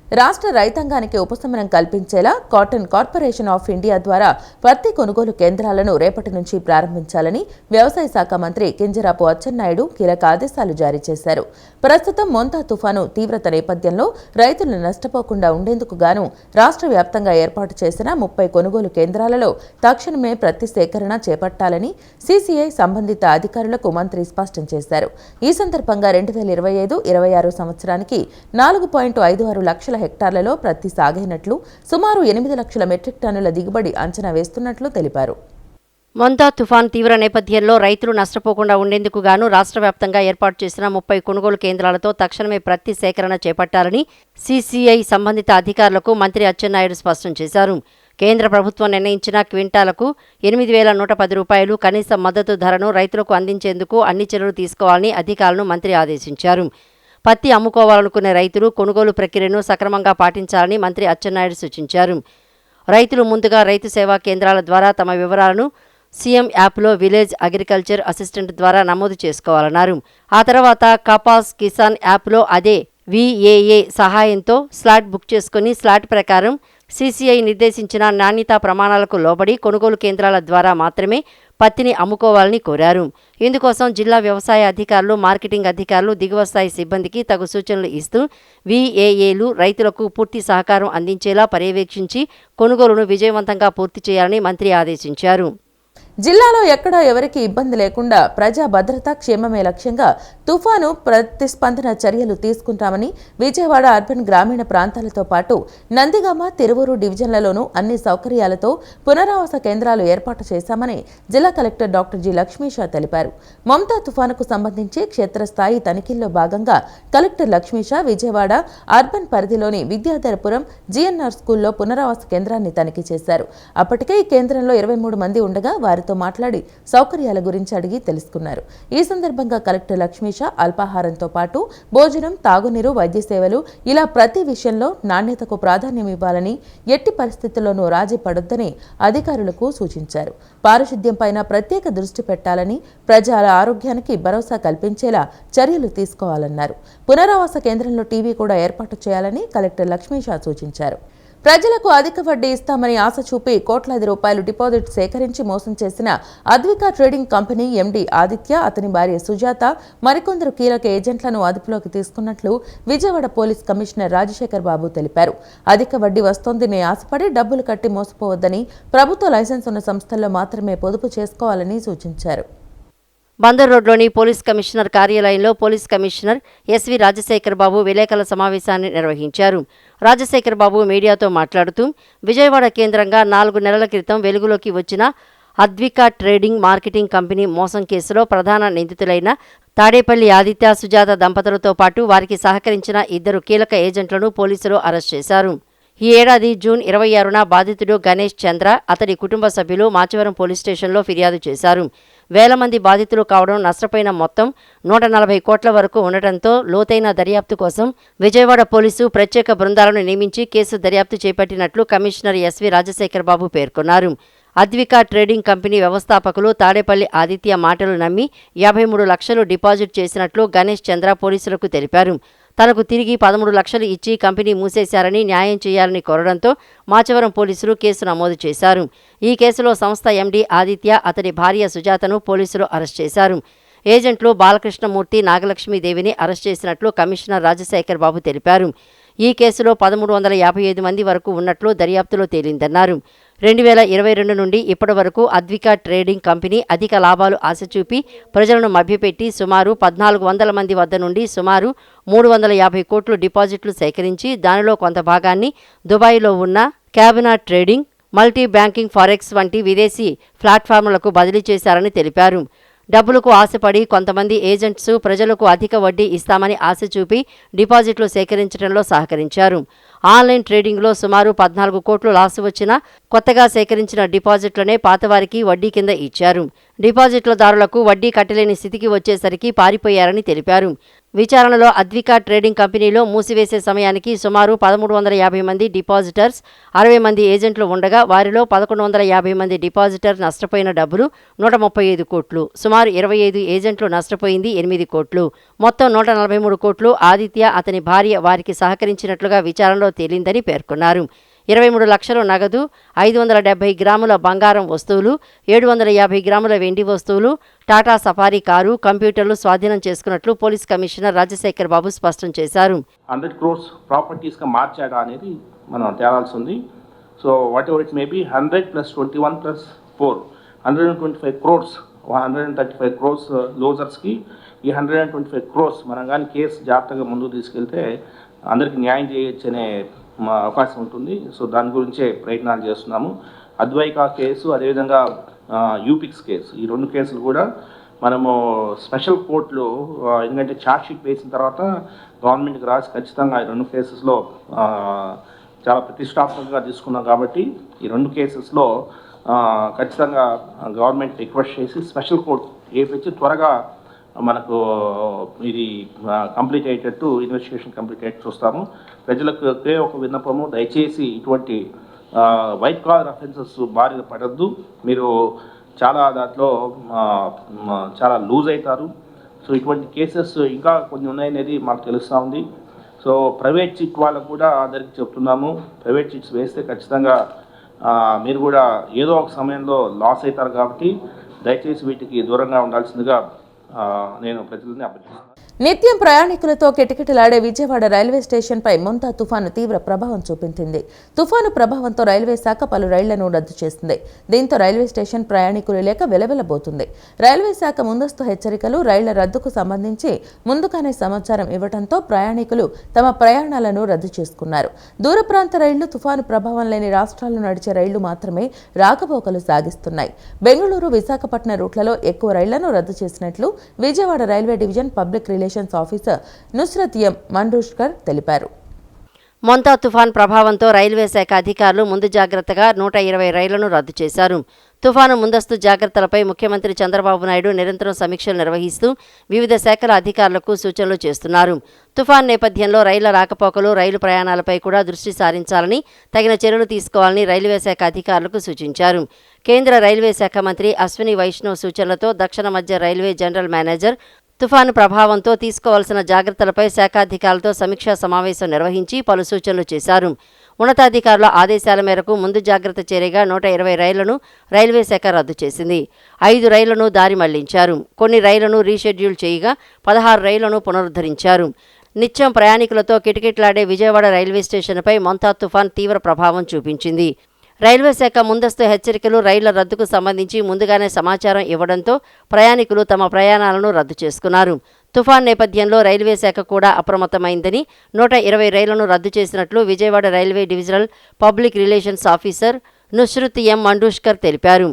రాష్ట్ర రైతాంగానికి ఉపశమనం కల్పించేలా కాటన్ కార్పొరేషన్ ఆఫ్ ఇండియా ద్వారా పత్తి కొనుగోలు కేంద్రాలను రేపటి నుంచి ప్రారంభించాలని వ్యవసాయ శాఖ మంత్రి కింజరాపు అచ్చెన్నాయుడు కీలక ఆదేశాలు జారీ చేశారు. ప్రస్తుతం మొంతా తుఫాను తీవ్రత నేపథ్యంలో రైతులు నష్టపోకుండా ఉండేందుకు గాను రాష్ట్ర వ్యాప్తంగా ఏర్పాటు చేసిన 30 కొనుగోలు కేంద్రాలలో తక్షణమే ప్రతి సేకరణ చేపట్టాలని సీసీఐ సంబంధిత అధికారులకు మంత్రి స్పష్టం చేశారు. ఈ సందర్భంగా 2025-26 సంవత్సరానికి 4.56 లక్షల హెక్టార్లలో ప్రత్తి సాగైనట్లు, సుమారు 8 లక్షల మెట్రిక్ టన్నుల దిగుబడి అంచనా వేస్తున్నట్లు తెలిపారు. మొంతా తుఫాన్ తీవ్ర నేపథ్యంలో రైతులు నష్టపోకుండా ఉండేందుకు గాను రాష్ట్ర వ్యాప్తంగా ఏర్పాటు చేసిన 30 కొనుగోలు కేంద్రాలతో తక్షణమే ప్రత్తి సేకరణ చేపట్టాలని సీసీఐ సంబంధిత అధికారులకు మంత్రి అచ్చెన్నాయుడు స్పష్టం చేశారు. కేంద్ర ప్రభుత్వం నిర్ణయించిన క్వింటాలకు 8,110 రూపాయలు కనీస మద్దతు ధరను రైతులకు అందించేందుకు అన్ని చర్యలు తీసుకోవాలని అధికారులను మంత్రి ఆదేశించారు. పత్తి అమ్ముకోవాలనుకునే రైతులు కొనుగోలు ప్రక్రియను సక్రమంగా పాటించాలని మంత్రి అచ్చెన్నాయుడు సూచించారు. రైతులు ముందుగా రైతు సేవా కేంద్రాల ద్వారా తమ వివరాలను సీఎం యాప్లో విలేజ్ అగ్రికల్చర్ అసిస్టెంట్ ద్వారా నమోదు చేసుకోవాలన్నారు. ఆ తర్వాత కపాస్ కిసాన్ యాప్లో అదే VAA సహాయంతో స్లాట్ బుక్ చేసుకుని స్లాట్ ప్రకారం సీసీఐ నిర్దేశించిన నాణ్యతా ప్రమాణాలకు లోబడి కొనుగోలు కేంద్రాల ద్వారా మాత్రమే పత్తిని అమ్ముకోవాలని కోరారు. ఇందుకోసం జిల్లా వ్యవసాయ అధికారులు, మార్కెటింగ్ అధికారులు, దిగువ స్థాయి సిబ్బందికి తగు సూచనలు ఇస్తూ VAAలు రైతులకు పూర్తి సహకారం అందించేలా పర్యవేక్షించి కొనుగోలును విజయవంతంగా పూర్తి చేయాలని మంత్రి ఆదేశించారు. జిల్లాలో ఎక్కడా ఎవరికీ ఇబ్బంది లేకుండా ప్రజా భద్రత, క్షేమమే లక్ష్యంగా తుఫాను ప్రతిస్పందన చర్యలు తీసుకుంటామని విజయవాడ అర్బన్ గ్రామీణ ప్రాంతాలతో పాటు నందిగామ, తిరువూరు డివిజన్లలోనూ అన్ని సౌకర్యాలతో పునరావాస కేంద్రాలు ఏర్పాటు చేశామని జిల్లా కలెక్టర్ డాక్టర్ జి. లక్ష్మీషా తెలిపారు. మొంతా తుఫానుకు సంబంధించి క్షేత్రస్థాయి తనిఖీల్లో భాగంగా కలెక్టర్ లక్ష్మీషా విజయవాడ అర్బన్ పరిధిలోని విద్యాధరపురం జీఎన్ఆర్ స్కూల్లో పునరావాస కేంద్రాన్ని తనిఖీ చేశారు. అప్పటికే ఈ కేంద్రంలో 23 మంది ఉండగా వారితో మాట్లాడి సౌకర్యాల గురించి అడిగి తెలుసుకున్నారు. ఈ సందర్భంగా కలెక్టర్ లక్ష్మీషా అల్పాహారంతో పాటు భోజనం, తాగునీరు, వైద్య సేవలు ఇలా ప్రతి విషయంలో నాణ్యతకు ప్రాధాన్యం ఇవ్వాలని, ఎట్టి పరిస్థితుల్లోనూ రాజీ పడొద్దని అధికారులకు సూచించారు. పారిశుద్ధ్యంపైన ప్రత్యేక దృష్టి పెట్టాలని, ప్రజల ఆరోగ్యానికి భరోసా కల్పించేలా చర్యలు తీసుకోవాలన్నారు. పునరావాస కేంద్రంలో టీవీ కూడా ఏర్పాటు చేయాలని కలెక్టర్ లక్ష్మీషా సూచించారు. ప్రజలకు అధిక వడ్డీ ఇస్తామని ఆశ చూపి కోట్లాది రూపాయలు డిపాజిట్ సేకరించి మోసం చేసిన అద్వికా ట్రేడింగ్ కంపెనీ ఎండీ ఆదిత్య, అతని భార్య సుజాత, మరికొందరు కీలక ఏజెంట్లను అదుపులోకి తీసుకున్నట్లు విజయవాడ పోలీస్ కమిషనర్ రాజశేఖర్ బాబు తెలిపారు. అధిక వడ్డీ వస్తోందని ఆశపడి డబ్బులు కట్టి మోసపోవద్దని, ప్రభుత్వ లైసెన్స్ ఉన్న సంస్థల్లో మాత్రమే పొదుపు చేసుకోవాలని సూచించారు. బందర్ రోడ్లోని పోలీస్ కమిషనర్ కార్యాలయంలో పోలీస్ కమిషనర్ ఎస్వి రాజశేఖర్ బాబు విలేకరుల సమావేశాన్ని నిర్వహించారు. రాజశేఖర్ బాబు మీడియాతో మాట్లాడుతూ విజయవాడ కేంద్రంగా 4 నెలల క్రితం వెలుగులోకి వచ్చిన అద్వికా ట్రేడింగ్ మార్కెటింగ్ కంపెనీ మోసం కేసులో ప్రధాన నిందితులైన తాడేపల్లి ఆదిత్య, సుజాత దంపతులతో పాటు వారికి సహకరించిన 2 కీలక ఏజెంట్లను పోలీసులు అరెస్ట్ చేశారు. ఈ ఏడాది జూన్ 26న బాధితుడు గణేష్ చంద్ర, అతడి కుటుంబ సభ్యులు మాచవరం పోలీస్ స్టేషన్లో ఫిర్యాదు చేశారు. వేల మంది బాధితులు కావడం, నష్టపోయిన మొత్తం 140 కోట్ల వరకు ఉండటంతో లోతైన దర్యాప్తు కోసం విజయవాడ పోలీసు ప్రత్యేక బృందాలను నియమించి కేసు దర్యాప్తు చేపట్టినట్లు కమిషనర్ ఎస్వి రాజశేఖర్ బాబు పేర్కొన్నారు. అద్వికా ట్రేడింగ్ కంపెనీ వ్యవస్థాపకులు తాడేపల్లి ఆదిత్య మాటలు నమ్మి 53 లక్షలు డిపాజిట్ చేసినట్లు గణేష్ చంద్ర పోలీసులకు తెలిపారు. తనకు తిరిగి 13 లక్షలు ఇచ్చి కంపెనీ మూసేశారని, న్యాయం చేయాలని కోరడంతో మాచవరం పోలీసులు కేసు నమోదు చేశారు. ఈ కేసులో సంస్థ ఎండీ ఆదిత్య, అతడి భార్య సుజాతను పోలీసులు అరెస్ట్ చేశారు. ఏజెంట్లు బాలకృష్ణమూర్తి, నాగలక్ష్మీదేవిని అరెస్ట్ చేసినట్లు కమిషనర్ రాజశేఖర్ బాబు తెలిపారు. ఈ కేసులో 1355 మంది వరకు ఉన్నట్లు దర్యాప్తులో తేలిందన్నారు. 2022 నుండి ఇప్పటి వరకు అద్వికా ట్రేడింగ్ కంపెనీ అధిక లాభాలు ఆశ చూపి ప్రజలను మభ్యపెట్టి సుమారు 1400 మంది వద్ద నుండి సుమారు 350 కోట్లు డిపాజిట్లు సేకరించి దానిలో కొంత భాగాన్ని దుబాయ్లో ఉన్న క్యాబినా ట్రేడింగ్, మల్టీ బ్యాంకింగ్, ఫారెక్స్ వంటి విదేశీ ప్లాట్ఫామ్లకు బదిలీ చేశారని తెలిపారు. డబ్బులకు ఆశపడి కొంతమంది ఏజెంట్స్ ప్రజలకు అధిక వడ్డీ ఇస్తామని ఆశ చూపి డిపాజిట్లు సేకరించడంలో సహకరించారు. ఆన్లైన్ ట్రేడింగ్లో సుమారు 14 కోట్లు లాసు వచ్చినా కొత్తగా సేకరించిన డిపాజిట్లనే పాతవారికి వడ్డీ కింద ఇచ్చారు. డిపాజిట్లదారులకు వడ్డీ కట్టలేని స్థితికి వచ్చేసరికి పారిపోయారని తెలిపారు. విచారణలో అద్వికా ట్రేడింగ్ కంపెనీలో మూసివేసే సమయానికి సుమారు 1350 మంది డిపాజిటర్స్, 60 మంది ఏజెంట్లు ఉండగా వారిలో 1150 మంది డిపాజిటర్ నష్టపోయిన డబ్బులు 135 కోట్లు, సుమారు 25 ఏజెంట్లు నష్టపోయింది 8 కోట్లు, మొత్తం 143 కోట్లు ఆదిత్య, అతని భార్య వారికి సహకరించినట్లుగా విచారణలో తేలిందని పేర్కొన్నారు. 23 లక్షల నగదు, 570 గ్రాముల బంగారం వస్తువులు, 750 గ్రాముల వెండి వస్తువులు, టాటా సఫారీ కారు, కంప్యూటర్లు స్వాధీనం చేసుకున్నట్లు పోలీస్ కమిషనర్ రాజశేఖర్ బాబు స్పష్టం చేశారు. 100 crores ప్రాపర్టీస్గా మార్చాడా అనేది మనం తేలాల్సి ఉంది. So what ever it may be 100 + 21 + 4 125 crores, 135 crores లోజర్స్కి ఈ 125 crores మనం కానీ కేసు జాగ్రత్తగా ముందుకు తీసుకెళ్తే అందరికీ న్యాయం చేయొచ్చు అనే అవకాశం ఉంటుంది. సో దాని గురించే ప్రయత్నాలు చేస్తున్నాము. అద్వైకా కేసు, అదేవిధంగా యూపిక్స్ కేసు, ఈ 2 కేసులు కూడా మనము స్పెషల్ కోర్టులో, ఎందుకంటే ఛార్జ్షీట్ వేసిన తర్వాత గవర్నమెంట్కి రాసి ఖచ్చితంగా ఈ 2 కేసెస్లో చాలా ప్రతిష్టాత్మకంగా తీసుకున్నాం కాబట్టి ఈ 2 కేసెస్లో ఖచ్చితంగా గవర్నమెంట్ రిక్వెస్ట్ చేసి స్పెషల్ కోర్టు వేపించి త్వరగా మనకు ఇది కంప్లీట్ అయ్యేటట్టు, ఇన్వెస్టిగేషన్ కంప్లీట్ అయ్యేట్టు చూస్తాము. ప్రజలకు ఒక విన్నపము, దయచేసి ఇటువంటి వైట్ కాలర్ అఫెన్సెస్ బారిన పడద్దు. మీరు చాలా దాంట్లో చాలా లూజ్ అవుతారు. సో ఇటువంటి కేసెస్ ఇంకా కొన్ని ఉన్నాయనేది మాకు తెలుస్తూ ఉంది. సో ప్రైవేట్ చిట్ వాళ్ళకు కూడా అందరికీ చెప్తున్నాము, ప్రైవేట్ చిట్స్ వేస్తే ఖచ్చితంగా మీరు కూడా ఏదో ఒక సమయంలో లాస్ అవుతారు కాబట్టి దయచేసి వీటికి దూరంగా ఉండాల్సిందిగా నేను ప్రజలని అభ్యర్థిస్తున్నాను. నిత్యం ప్రయాణికులతో కిటకిటలాడే విజయవాడ రైల్వే స్టేషన్పై ముంతా తుఫాను తీవ్ర ప్రభావం చూపించింది. తుఫాను ప్రభావంతో రైల్వే శాఖ పలు రైళ్లను రద్దు చేసింది. దీంతో రైల్వే స్టేషన్ ప్రయాణికులు లేక వెలవెలబోతుంది. రైల్వే శాఖ ముందస్తు హెచ్చరికలు, రైళ్ల రద్దుకు సంబంధించి ముందుగానే సమాచారం ఇవ్వడంతో ప్రయాణికులు తమ ప్రయాణాలను రద్దు చేసుకున్నారు. దూర ప్రాంత రైళ్లు, తుఫాను ప్రభావం లేని రాష్ట్రాల్లో నడిచే రైళ్లు మాత్రమే రాకపోకలు సాగిస్తున్నాయి. బెంగళూరు, విశాఖపట్నం రూట్లలో ఎక్కువ రైళ్లను రద్దు చేసినట్లు Vijayawada railway division public relations officer Nusrat M Mandushkar తెలిపారు. మొంతా తుఫాన్ ప్రభావంతో రైల్వే శాఖ అధికారులు ముందు జాగ్రత్తగా 120 రైళ్లను రద్దు చేశారు. తుఫాను ముందస్తు జాగ్రత్తలపై ముఖ్యమంత్రి చంద్రబాబు నాయుడు నిరంతరం సమీక్షలు నిర్వహిస్తూ వివిధ శాఖల అధికారులకు సూచనలు చేస్తున్నారు. తుఫాన్ నేపథ్యంలో రైళ్ల రాకపోకలు, రైలు ప్రయాణాలపై కూడా దృష్టి సారించాలని, తగిన చర్యలు తీసుకోవాలని రైల్వే శాఖ అధికారులకు సూచించారు. కేంద్ర రైల్వే శాఖ మంత్రి అశ్విని వైష్ణవ్ సూచనలతో దక్షిణ మధ్య రైల్వే జనరల్ మేనేజర్ తుఫాను ప్రభావంతో తీసుకోవాల్సిన జాగ్రత్తలపై శాఖాధికారులతో సమీక్షా సమావేశం నిర్వహించి పలు సూచనలు చేశారు. ఉన్నతాధికారుల ఆదేశాల మేరకు ముందు జాగ్రత్త చర్యగా 120 రైళ్లను రైల్వే శాఖ రద్దు చేసింది. 5 రైళ్లను దారి మళ్లించారు. కొన్ని రైళ్లను రీషెడ్యూల్ చేయగా 16 రైళ్లను పునరుద్ధరించారు. నిత్యం ప్రయాణికులతో కిటకిటలాడే విజయవాడ రైల్వే స్టేషన్పై మొంతా తుఫాన్ తీవ్ర ప్రభావం చూపించింది. రైల్వే శాఖ ముందస్తు హెచ్చరికలు, రైళ్ల రద్దుకు సంబంధించి ముందుగానే సమాచారం ఇవ్వడంతో ప్రయాణికులు తమ ప్రయాణాలను రద్దు చేసుకున్నారు. తుఫాన్ నేపథ్యంలో రైల్వే శాఖ కూడా అప్రమత్తమైందని, 120 రైళ్లను రద్దు చేసినట్లు Vijayawada railway divisional public relations officer Nusrat M Mandushkar తెలిపారు.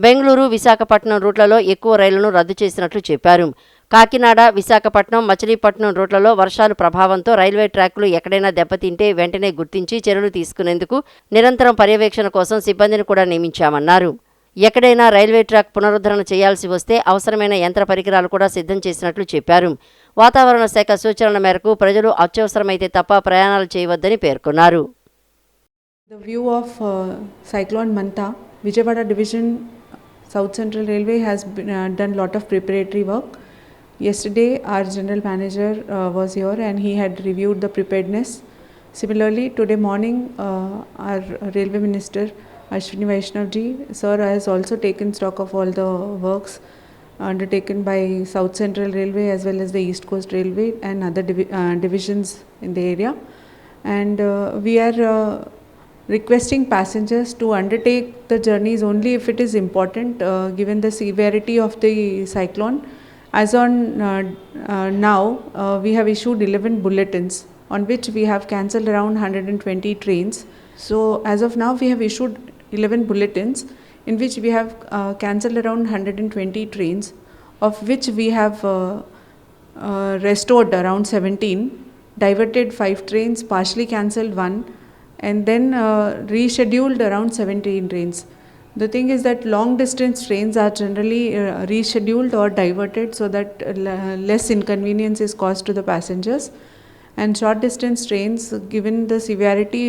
బెంగళూరు, విశాఖపట్నం రూట్లలో ఎక్కువ రైళ్లను రద్దు చేసినట్లు చెప్పారు. కాకినాడ, విశాఖపట్నం, మచిలీపట్నం రూట్లలో వర్షాలు ప్రభావంతో రైల్వే ట్రాక్లు ఎక్కడైనా దెబ్బతింటే వెంటనే గుర్తించి చర్యలు తీసుకునేందుకు నిరంతరం పర్యవేక్షణ కోసం సిబ్బందిని కూడా నియమించామన్నారు. ఎక్కడైనా రైల్వే ట్రాక్ పునరుద్ధరణ చేయాల్సి వస్తే అవసరమైన యంత్ర పరికరాలు కూడా సిద్ధం చేసినట్లు చెప్పారు. వాతావరణ శాఖ సూచనల మేరకు ప్రజలు అత్యవసరమైతే తప్ప ప్రయాణాలు చేయవద్దని పేర్కొన్నారు. The view of Cyclone Manta, Vijayawada Division South Central Railway has done lot of preparatory work. Yesterday our general manager was here and he had reviewed the preparedness. Similarly, today morning our railway minister Ashwini Vaishnav ji sir has also taken stock of all the works undertaken by South Central Railway as well as the East Coast Railway and other divisions in the area, and we are requesting passengers to undertake the journeys only if it is important given the severity of the cyclone. As on now we have issued 11 bulletins on which we have cancelled around 120 trains. So as of now we have issued 11 bulletins in which we have cancelled around 120 trains, of which we have restored around 17. diverted 5 trains, partially cancelled 1, and then rescheduled around 17 trains. The thing is that long distance trains are generally rescheduled or diverted so that less inconvenience is caused to the passengers. And short distance trains, given the severity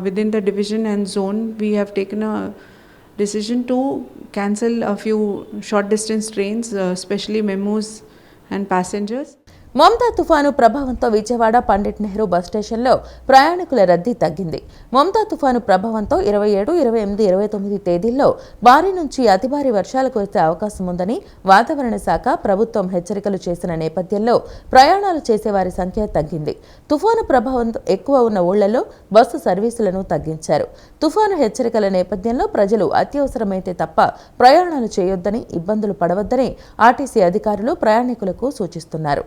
within the division and zone, we have taken a decision to cancel a few short distance trains, especially memos and passengers. Mamata తుఫాను ప్రభావంతో Vijayawada Pandit Nehru bus స్టేషన్లో ప్రయాణికుల రద్దీ తగ్గింది. మమతా తుఫాను ప్రభావంతో 27, 28, 29 తేదీల్లో భారీ నుంచి అతి భారీ వర్షాలు కురిసే అవకాశం ఉందని వాతావరణ శాఖ ప్రభుత్వం హెచ్చరికలు చేసిన నేపథ్యంలో ప్రయాణాలు చేసేవారి సంఖ్య తగ్గింది. తుఫాను ప్రభావం ఎక్కువ ఉన్న ఊళ్లలో బస్సు సర్వీసులను తగ్గించారు. తుఫాను హెచ్చరికల నేపథ్యంలో ప్రజలు అత్యవసరమైతే తప్ప ప్రయాణాలు చేయొద్దని, ఇబ్బందులు పడవద్దని ఆర్టీసీ అధికారులు ప్రయాణికులకు సూచిస్తున్నారు.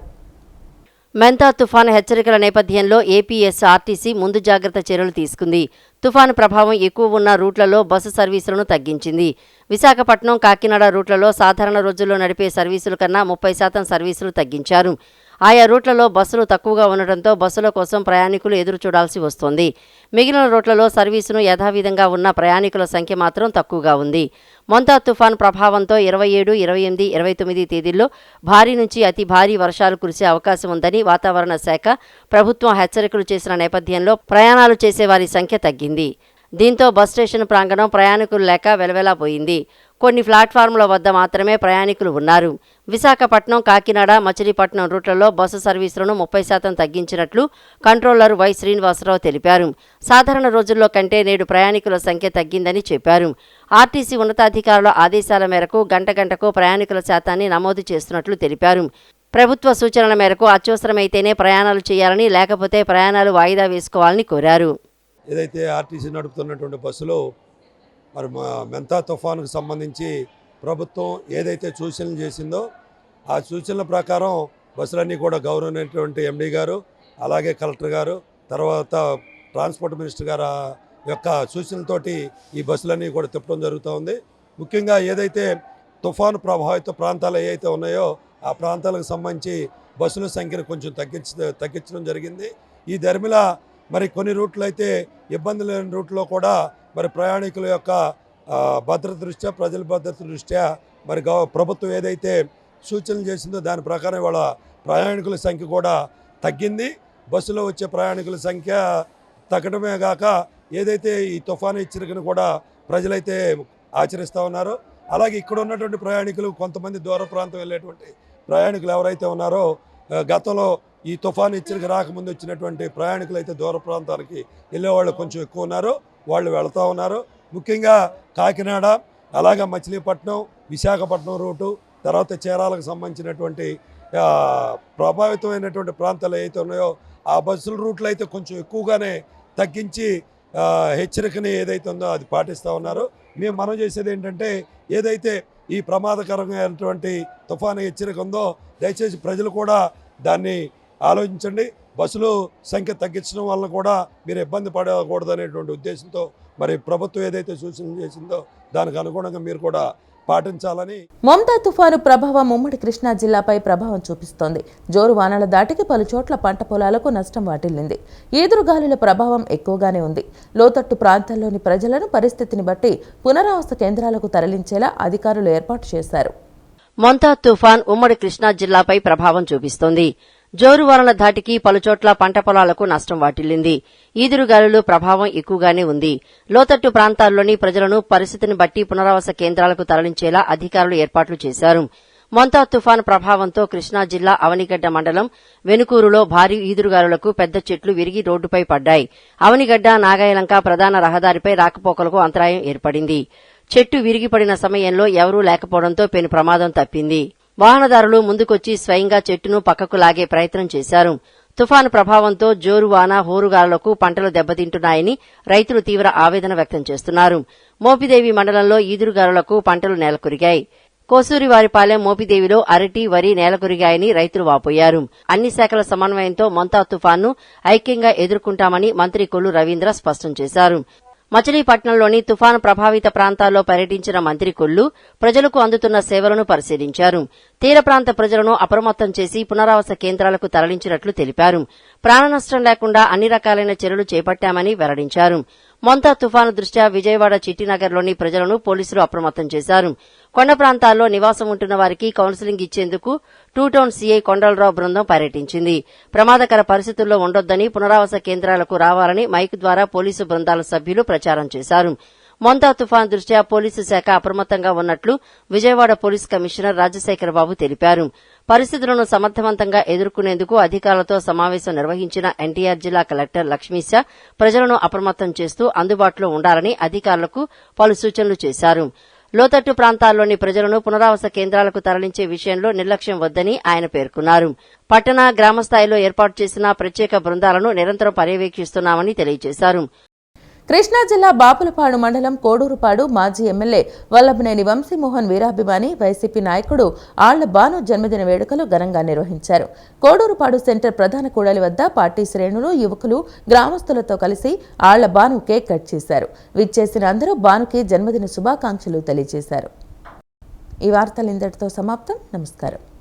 మెంతా తుఫాను హెచ్చరికల నేపథ్యంలో ఏపీఎస్ఆర్టీసీ ముందు జాగ్రత్త చర్యలు తీసుకుంది. తుఫాను ప్రభావం ఎక్కువ ఉన్న రూట్లలో బస్సు సర్వీసులను తగ్గించింది. విశాఖపట్నం, కాకినాడ రూట్లలో సాధారణ రోజుల్లో నడిపే సర్వీసుల కన్నా 30% సర్వీసులు తగ్గించారు. ఆయా రూట్లలో బస్సులు తక్కువగా ఉండటంతో బస్సుల కోసం ప్రయాణికులు ఎదురు చూడాల్సి వస్తోంది. మిగిలిన రూట్లలో సర్వీసును యథావిధంగా ఉన్న ప్రయాణికుల సంఖ్య మాత్రం తక్కువగా ఉంది. మొంతా తుఫాను ప్రభావంతో 27, 28, 29 తేదీల్లో భారీ నుంచి అతి భారీ వర్షాలు కురిసే అవకాశం ఉందని వాతావరణ శాఖ ప్రభుత్వం హెచ్చరికలు చేసిన నేపథ్యంలో ప్రయాణాలు చేసేవారి సంఖ్య తగ్గింది. దీంతో బస్ స్టేషన్ ప్రాంగణం ప్రయాణికులు లేక వెలవెలాపోయింది. కొన్ని ప్లాట్ఫామ్ల వద్ద మాత్రమే ప్రయాణికులు ఉన్నారు. విశాఖపట్నం, కాకినాడ, మచిలీపట్నం రూట్లలో బస్సు సర్వీసులను 30% తగ్గించినట్లు కంట్రోలర్ వై శ్రీనివాసరావు తెలిపారు. సాధారణ రోజుల్లో కంటే నేడు ప్రయాణికుల సంఖ్య తగ్గిందని చెప్పారు. ఆర్టీసీ ఉన్నతాధికారుల ఆదేశాల మేరకు గంటకు ప్రయాణికుల శాతాన్ని నమోదు చేస్తున్నట్లు తెలిపారు. ప్రభుత్వ సూచనల మేరకు అత్యవసరమైతేనే ప్రయాణాలు చేయాలని, లేకపోతే ప్రయాణాలు వాయిదా వేసుకోవాలని కోరారు. ఏదైతే ఆర్టీసీ నడుపుతున్నటువంటి బస్సులో మరి మెంతా తుఫానుకు సంబంధించి ప్రభుత్వం ఏదైతే సూచనలు చేసిందో ఆ సూచనల ప్రకారం బస్సులన్నీ కూడా గౌరవనీయటువంటి ఎండీ గారు, అలాగే కలెక్టర్ గారు, తర్వాత ట్రాన్స్పోర్ట్ మినిస్టర్ గారు యొక్క సూచనలతోటి ఈ బస్సులన్నీ కూడా తిప్పడం జరుగుతూ ఉంది. ముఖ్యంగా ఏదైతే తుఫాను ప్రభావిత ప్రాంతాలు ఏవైతే ఉన్నాయో ఆ ప్రాంతాలకు సంబంధించి బస్సుల సంఖ్యను కొంచెం తగ్గించడం జరిగింది. ఈ ధర్మిల మరి కొన్ని రూట్లు అయితే ఇబ్బంది లేని రూట్లో కూడా మరి ప్రయాణికుల యొక్క భద్రత దృష్ట్యా, ప్రజల భద్రత దృష్ట్యా మరి ప్రభుత్వం ఏదైతే సూచనలు చేసిందో దాని ప్రకారం ఇవాళ ప్రయాణికుల సంఖ్య కూడా తగ్గింది. బస్సులో వచ్చే ప్రయాణికుల సంఖ్య తగ్గడమే కాక ఏదైతే ఈ తుఫాను హెచ్చరికను కూడా ప్రజలైతే ఆచరిస్తూ ఉన్నారో, అలాగే ఇక్కడ ఉన్నటువంటి ప్రయాణికులు కొంతమంది దూర ప్రాంతం వెళ్ళేటువంటి ప్రయాణికులు ఎవరైతే ఉన్నారో గతంలో ఈ తుఫాను హెచ్చరిక రాకముందు వచ్చినటువంటి ప్రయాణికులు అయితే దూర ప్రాంతానికి వెళ్ళేవాళ్ళు కొంచెం ఎక్కువ ఉన్నారు, వాళ్ళు వెళుతూ ఉన్నారు. ముఖ్యంగా కాకినాడ, అలాగే మచిలీపట్నం, విశాఖపట్నం రూటు, తర్వాత చీరాలకు సంబంధించినటువంటి ప్రభావితమైనటువంటి ప్రాంతాలు ఏవైతే ఉన్నాయో ఆ బస్సుల రూట్లు అయితే కొంచెం ఎక్కువగానే తగ్గించి హెచ్చరికని ఏదైతే ఉందో అది పాటిస్తూ ఉన్నారు. మేము మనం చేసేది ఏంటంటే ఏదైతే ఈ ప్రమాదకరమైనటువంటి తుఫాను హెచ్చరిక ఉందో దయచేసి ప్రజలు కూడా దాన్ని ఆలోచించండి. బస్సులు సంఖ్య తగ్గించడం వలన కూడా మీరు ఇబ్బంది పడకూడదు అనేటువంటి ఉద్దేశంతో మరి ప్రభుత్వం ఏదైతే సూచనలు చేసిందో దానికి అనుగుణంగా మీరు కూడా పాటించాలని. మమతా తుఫాను ప్రభావం ఉమ్మడి కృష్ణా జిల్లాపై ప్రభావం చూపిస్తోంది. జోరు వానల దాటికి పలు చోట్ల పంట పొలాలకు నష్టం వాటిల్లింది. ఈదురుగాలుల ప్రభావం ఎక్కువగానే ఉంది. లోతట్టు ప్రాంతాల్లోని ప్రజలను పరిస్థితిని బట్టి పునరావాస కేంద్రాలకు తరలించేలా అధికారులు ఏర్పాటు చేశారు. మొంతా తుఫాన్ ఉమ్మడి కృష్ణా జిల్లాపై ప్రభావం చూపిస్తోంది. జోరువానల ధాటికి పలుచోట్ల పంట పొలాలకు నష్టం వాటిల్లింది. ఈదురుగాలులు ప్రభావం ఎక్కువగానే ఉంది. లోతట్టు ప్రాంతాల్లోని ప్రజలను పరిస్థితిని బట్టి పునరావాస కేంద్రాలకు తరలించేలా అధికారులు ఏర్పాట్లు చేశారు. మొంతా తుఫాను ప్రభావంతో కృష్ణా జిల్లా అవనిగడ్డ మండలం వెనుకూరులో భారీ ఈదురుగాలులకు పెద్ద చెట్లు విరిగి రోడ్డుపై పడ్డాయి. అవనిగడ్డ నాగాయలంక ప్రధాన రహదారిపై రాకపోకలకు అంతరాయం ఏర్పడింది. చెట్టు విరిగిపడిన సమయంలో ఎవరూ లేకపోవడంతో పెను ప్రమాదం తప్పింది. వాహనదారులు ముందుకొచ్చి స్వయంగా చెట్టును పక్కకు లాగే ప్రయత్నం చేశారు. తుఫాను ప్రభావంతో జోరువాన, హోరుగాలులకు పంటలు దెబ్బతింటున్నాయని రైతులు తీవ్ర ఆవేదన వ్యక్తం చేస్తున్నారు. మోపిదేవి మండలంలో ఈదురుగాలులకు పంటలు నేలకొరిగాయి. కోసూరివారిపాలెం, మోపిదేవిలో అరటి, వరి నేలకొరిగాయని రైతులు వాపోయారు. అన్ని శాఖల సమన్వయంతో మొంతా తుఫాన్ను ఐక్యంగా ఎదుర్కొంటామని మంత్రి కొల్లు రవీంద్ర స్పష్టం చేశారు. మచిలీపట్నంలోని తుఫాను ప్రభావిత ప్రాంతాల్లో పర్యటించిన మంత్రి కొల్లు ప్రజలకు అందుతున్న సేవలను పరిశీలించారు. తీర ప్రాంత ప్రజలను అప్రమత్తం చేసి పునరావాస కేంద్రాలకు తరలించినట్లు తెలిపారు. ప్రాణనష్టం లేకుండా అన్ని రకాలైన చర్యలు చేపట్టామని వెల్లడించారు. మొంతా తుఫాను దృష్ట్యా విజయవాడ చిట్టినగర్లోని ప్రజలను పోలీసులు అప్రమత్తం చేశారు. కొండ ప్రాంతాల్లో నివాసం ఉంటున్న వారికి కౌన్సిలింగ్ ఇచ్చేందుకు టూటౌన్ సీఐ కొండలరావు బృందం పర్యటించింది. ప్రమాదకర పరిస్థితుల్లో ఉండొద్దని, పునరావాస కేంద్రాలకు రావాలని మైక్ ద్వారా పోలీసు బృందాల సభ్యులు ప్రచారం చేశారు. మొంతా తుఫాను దృష్ట్యా పోలీసు శాఖ అప్రమత్తంగా ఉన్నట్లు విజయవాడ పోలీస్ కమిషనర్ రాజశేఖర బాబు తెలిపారు. పరిస్థితులను సమర్థవంతంగా ఎదుర్కొనేందుకు అధికారులతో సమావేశం నిర్వహించిన ఎన్టీఆర్ జిల్లా కలెక్టర్ లక్ష్మీశ ప్రజలను అప్రమత్తం చేస్తూ అందుబాటులో ఉండాలని అధికారులకు పలు సూచనలు చేశారు. లోతట్టు ప్రాంతాల్లోని ప్రజలను పునరావాస కేంద్రాలకు తరలించే విషయంలో నిర్లక్ష్యం వద్దని ఆయన పేర్కొన్నారు. పట్టణ, గ్రామ స్థాయిలో ఏర్పాటు చేసిన ప్రత్యేక బృందాలను నిరంతరం పర్యవేక్షిస్తున్నామని తెలియజేశారు. కృష్ణా జిల్లా బాపులపాడు మండలం కోడూరుపాడు మాజీ ఎమ్మెల్యే వల్లభనేని వంశీమోహన్ వీరాభిమాని వైసీపీ నాయకుడు ఆళ్ల బాను జన్మదిన వేడుకలు ఘనంగా నిర్వహించారు. కోడూరుపాడు సెంటర్ ప్రధాన కూడలి వద్ద పార్టీ శ్రేణులు, యువకులు, గ్రామస్తులతో కలిసి ఆళ్ల బాను కేక్ కట్ చేశారు. విచ్చేసిన అందరూ బానుకి జన్మదిన శుభాకాంక్షలు తెలియజేశారు. ఈ వార్తలు ఇంతటితో సమాప్తం. నమస్కారం.